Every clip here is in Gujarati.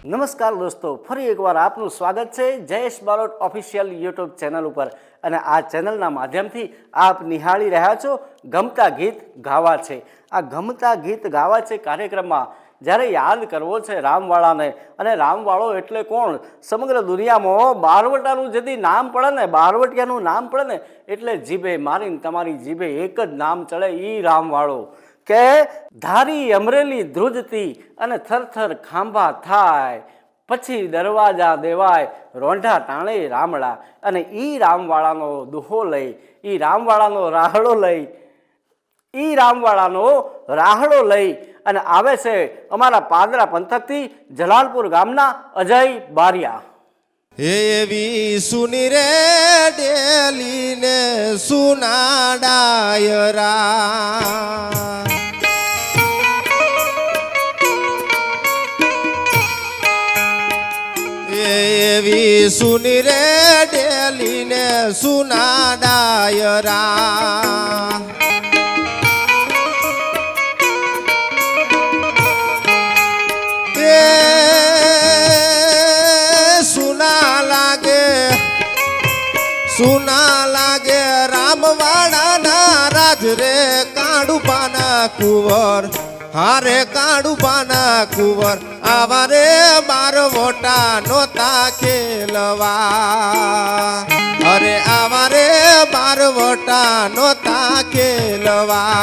નમસ્કાર દોસ્તો, ફરી એકવાર આપનું સ્વાગત છે Jayesh Barot official YouTube channel ઉપર. અને આ ચેનલના માધ્યમથી આપ નિહાળી રહ્યા છો ગમતા ગીત ગાવા છે. આ ગમતા ગીત ગાવા છે કાર્યક્રમમાં જ્યારે યાદ કરવો છે રામવાળાને, અને રામવાળો એટલે કોણ? સમગ્ર દુનિયામાં બારવટાનું જેથી નામ પડે ને, બારવટિયાનું નામ પડે ને એટલે જીભે મારીને તમારી જીભે એક જ નામ ચડે, ઈ રામવાળો. કે ધારી અમરેલી ધ્રુજતી અને થરથર ખાંભા થાય, પછી દરવાજા દેવાય રોંઢા ટાણે રામડા. અને ઈ રામવાળાનો દુહો લઈ, ઈ રામવાળાનો રાહડો લઈ, ઈ રામવાળાનો રાહડો લઈ અને આવે છે અમારા પાદરા પંથકથી જલાલપુર ગામના અજય બારિયા. એવી સુની રે ડેલીને સુનાડાયરા, એવી સુની રે ડેલીને સુનાડાયરા. સુના લાગે રામવાળાના રાજ રે કાળુબાના કુંવર, હારે કાળુબાના કુંવર. આવા રે બાર વોટા નોતા ખેલવા, અરે આવા રે બાર વોટા નોતા ખેલવા.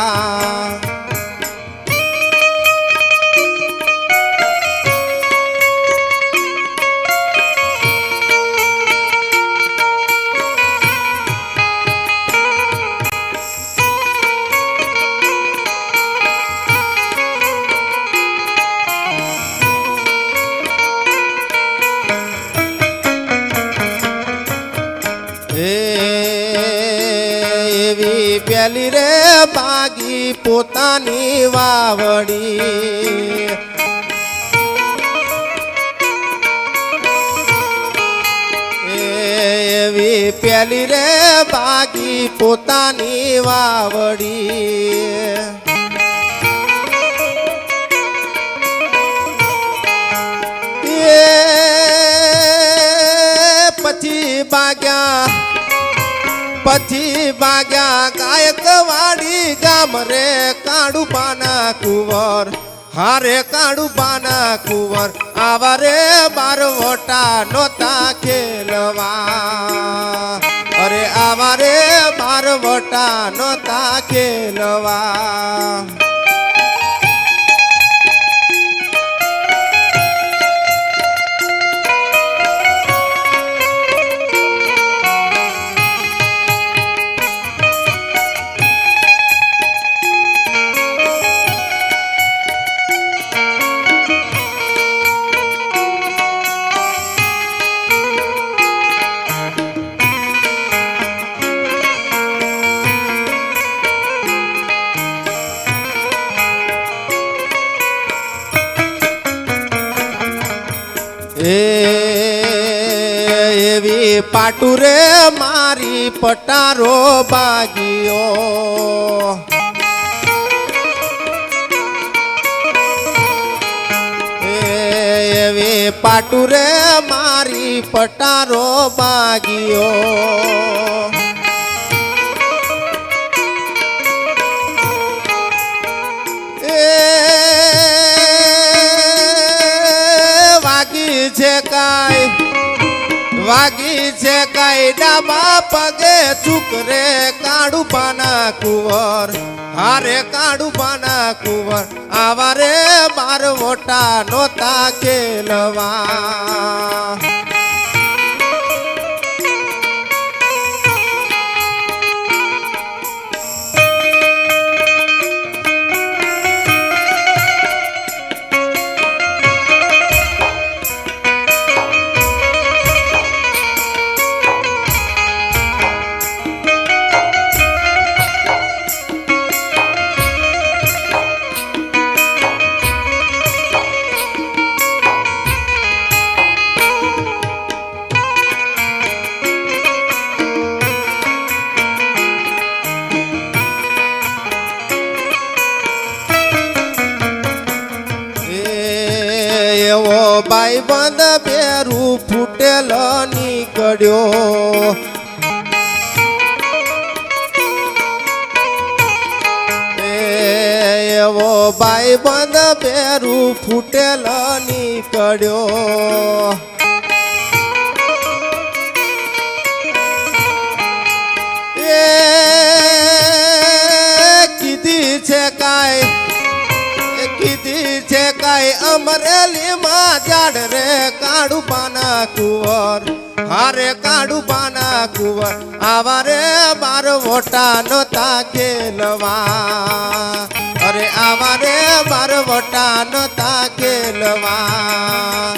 એવી પેલી રે બાગી પોતાની વાવડી, એવી પેલી રે બાગી પોતાની વાવડી. પછી ભાગ્યા ગાયકવાડી ગામ રે કાળુબાના કુંવર, હારે કાળુબાના કુંવર. આવા રે બાર વોટા નોતા ખેલવા, અરે આવા રે બાર વોટા નોતા ખેલવા. એવી પાટુ રે મારી પટારો બાગીઓ, એવી પાટુ રે મારી પટારો બાગીઓ. વાગી છે કાઈ ડાબા પગે ચૂકરે કાળુબાના કુંવર, હારે કાળુબાના કુંવર. આવા રે બાર વોટા નોતા ખેલવા. બેરું ફૂટેલ નીકળ્યો એવો ભાઈ બંધ બેરું ફૂટેલ નીકળ્યો એ કીધી છે કાય અમરેલી માં જાડ રે કાળું પાના કુંવર હારે કાળું પાના કુંવર આવા રે માર વોટા નતા ખેલવા અરે આવા રે માર વોટા નતા ખેલવા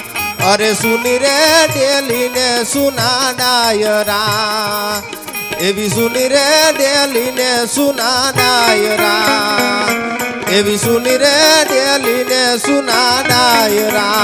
અરે સુની રે ડેલી ને સુના ડાયરા એવી સુની રે ડેલી ને સુના ડાયરા એવી સુની રે ડેલી ને સુના ડાયરા